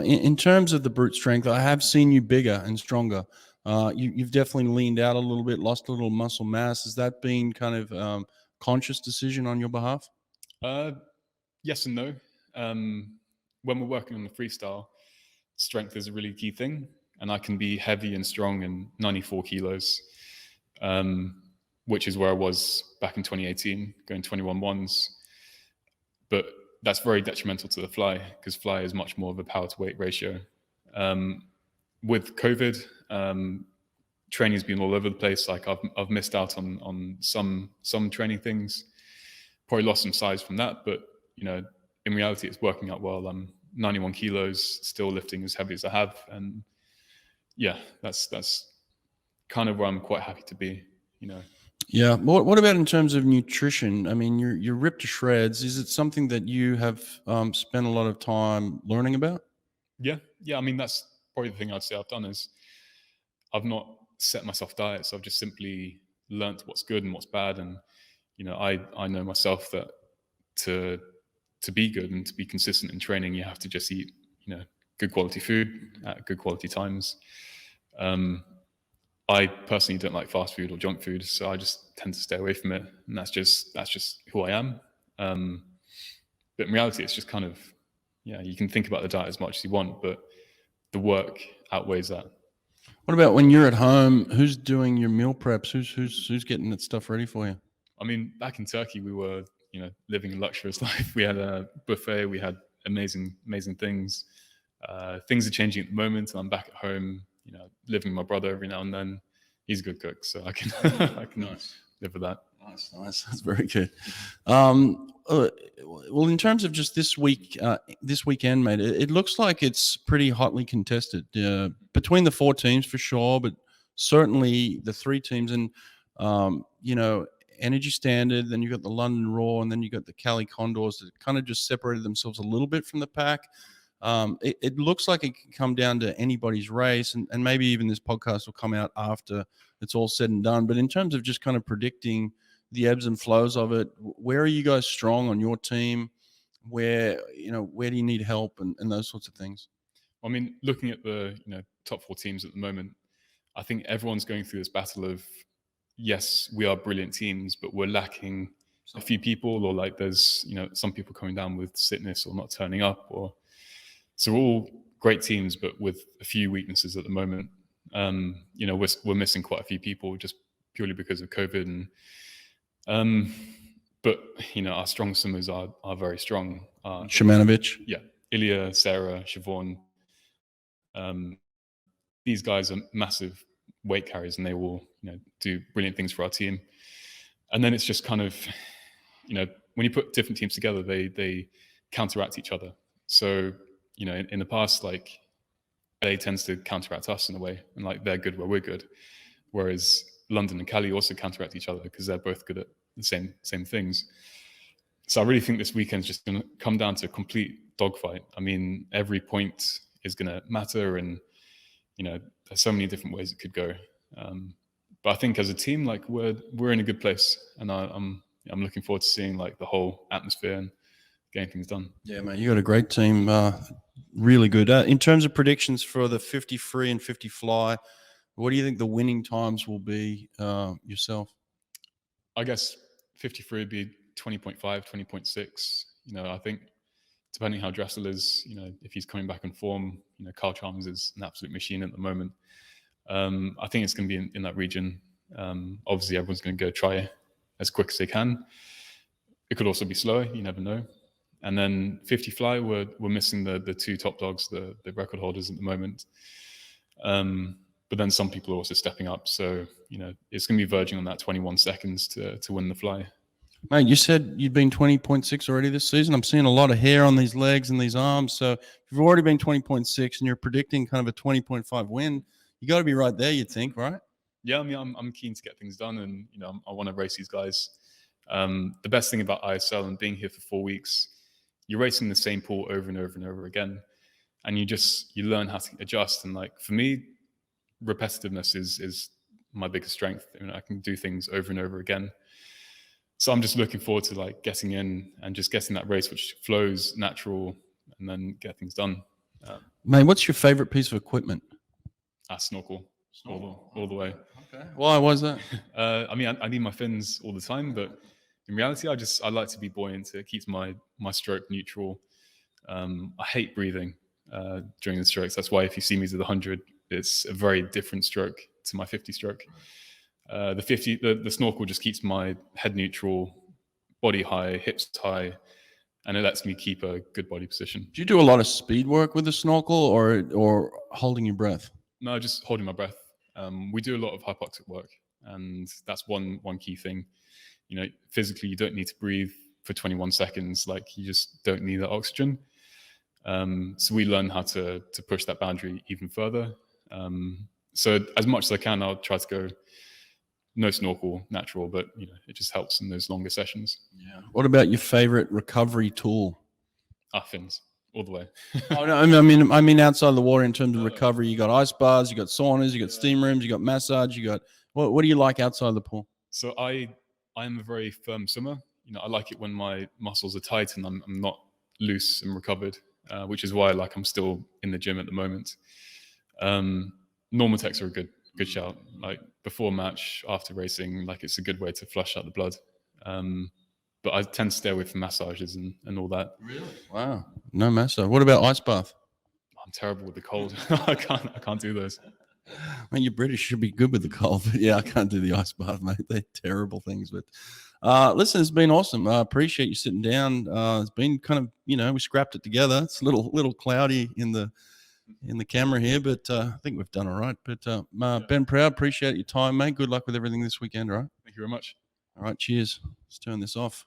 In terms of the brute strength, I have seen you bigger and stronger. You've definitely leaned out a little bit, lost a little muscle mass. Has that been kind of conscious decision on your behalf? Yes and no. When we're working on the freestyle, strength is a really key thing, and I can be heavy and strong in 94 kilos, which is where I was back in 2018, going 21 ones. But that's very detrimental to the fly, because fly is much more of a power to weight ratio. With COVID, training's been all over the place. Like I've missed out on some training things, probably lost some size from that, but in reality it's working out well. I'm 91 kilos, still lifting as heavy as I have, and yeah, that's kind of where I'm quite happy to be. Yeah. What about in terms of nutrition? I mean, you're ripped to shreds. Is it something that you have spent a lot of time learning about? Yeah. I mean, that's probably the thing I'd say I've done is I've not set myself diets. I've just simply learnt what's good and what's bad. And, I know myself that to be good and to be consistent in training, you have to just eat, good quality food at good quality times. I personally don't like fast food or junk food, so I just tend to stay away from it. And that's just who I am. But in reality, it's just kind of, you can think about the diet as much as you want, but the work outweighs that. What about when you're at home? Who's doing your meal preps? Who's getting that stuff ready for you? I mean, back in Turkey, we were, living a luxurious life. We had a buffet. We had amazing things. Things are changing at the moment, and I'm back at home, living with my brother every now and then. He's a good cook, so I can Nice. live with that. Nice. That's very good. Well, in terms of just this weekend, mate, it looks like it's pretty hotly contested between the four teams for sure, but certainly the three teams. And Energy Standard, then you've got the London Raw, and then you've got the Cali Condors that kind of just separated themselves a little bit from the pack. It looks like it can come down to anybody's race, and maybe even this podcast will come out after it's all said and done. But in terms of just kind of predicting the ebbs and flows of it, where are you guys strong on your team? Where do you need help and those sorts of things? I mean, looking at the top four teams at the moment, I think everyone's going through this battle of, yes, we are brilliant teams, but we're lacking a few people, or like there's some people coming down with sickness or not turning up, or so we're all great teams, but with a few weaknesses at the moment. We're missing quite a few people just purely because of COVID, and but our strong swimmers are very strong. Shimanovic, Ilya, Sarah, Siobhan. These guys are massive weight carriers, and they will do brilliant things for our team. And then it's just kind of when you put different teams together, they counteract each other. So in the past, like LA tends to counteract us in a way, and like they're good where we're good, whereas London and Cali also counteract each other because they're both good at the same things. So I really think this weekend's just going to come down to a complete dogfight. I mean, every point is going to matter, and there's so many different ways it could go. But I think as a team, like we're in a good place, and I'm looking forward to seeing like the whole atmosphere and getting things done. Yeah, mate, you got a great team. Really good. In terms of predictions for the 50 free and 50 fly, what do you think the winning times will be yourself? I guess 50 free would be 20.5, 20.6. I think depending how Dressel is, if he's coming back in form, Carl Chalmers is an absolute machine at the moment. I think it's going to be in that region. Obviously, everyone's going to go try as quick as they can. It could also be slower. You never know. And then 50 fly, we're missing the two top dogs, the record holders at the moment. But then some people are also stepping up. So, it's going to be verging on that 21 seconds to win the fly. Mate, you said you'd been 20.6 already this season. I'm seeing a lot of hair on these legs and these arms. So if you've already been 20.6 and you're predicting kind of a 20.5 win, you got to be right there, you'd think, right? Yeah, I mean, I'm keen to get things done, and I want to race these guys. The best thing about ISL and being here for 4 weeks, you're racing the same pool over and over and over again, and you learn how to adjust. And like for me, repetitiveness is my biggest strength. I can do things over and over again. So I'm just looking forward to like getting in and just getting that race which flows natural, and then get things done. Mate, what's your favorite piece of equipment? Snorkel. All the way. Okay. Why was that? I mean, I need my fins all the time, but in reality, I like to be buoyant. It keeps my stroke neutral. I hate breathing during the strokes. That's why if you see me to the 100, it's a very different stroke to my 50 stroke. The snorkel just keeps my head neutral, body high, hips high, and it lets me keep a good body position. Do you do a lot of speed work with the snorkel or holding your breath? No, just holding my breath. We do a lot of hypoxic work, and that's one key thing. Physically, you don't need to breathe for 21 seconds. Like, you just don't need that oxygen. So we learn how to push that boundary even further. So as much as I can, I'll try to go no snorkel, natural, but it just helps in those longer sessions. Yeah. What about your favorite recovery tool? Fins, all the way. Oh, no, I mean outside the water in terms of recovery. You got ice bars, you got saunas, you got steam rooms, you got massage, you got what do you like outside the pool? So I am a very firm swimmer. I like it when my muscles are tight and I'm not loose and recovered, which is why I'm still in the gym at the moment. Normatecs are a good shout. Like before match, after racing, it's a good way to flush out the blood. But I tend to stay away from massages and all that. Really? Wow. No massage. What about ice bath? I'm terrible with the cold. I can't do those. I mean, you British should be good with the cold, but yeah, I can't do the ice bath, mate. They're terrible things. But listen, it's been awesome. I appreciate you sitting down. It's been kind of, we scrapped it together. It's a little cloudy in the camera here, but I think we've done all right. But Ben Proud, appreciate your time, mate. Good luck with everything this weekend, all right? Thank you very much. All right, cheers. Let's turn this off.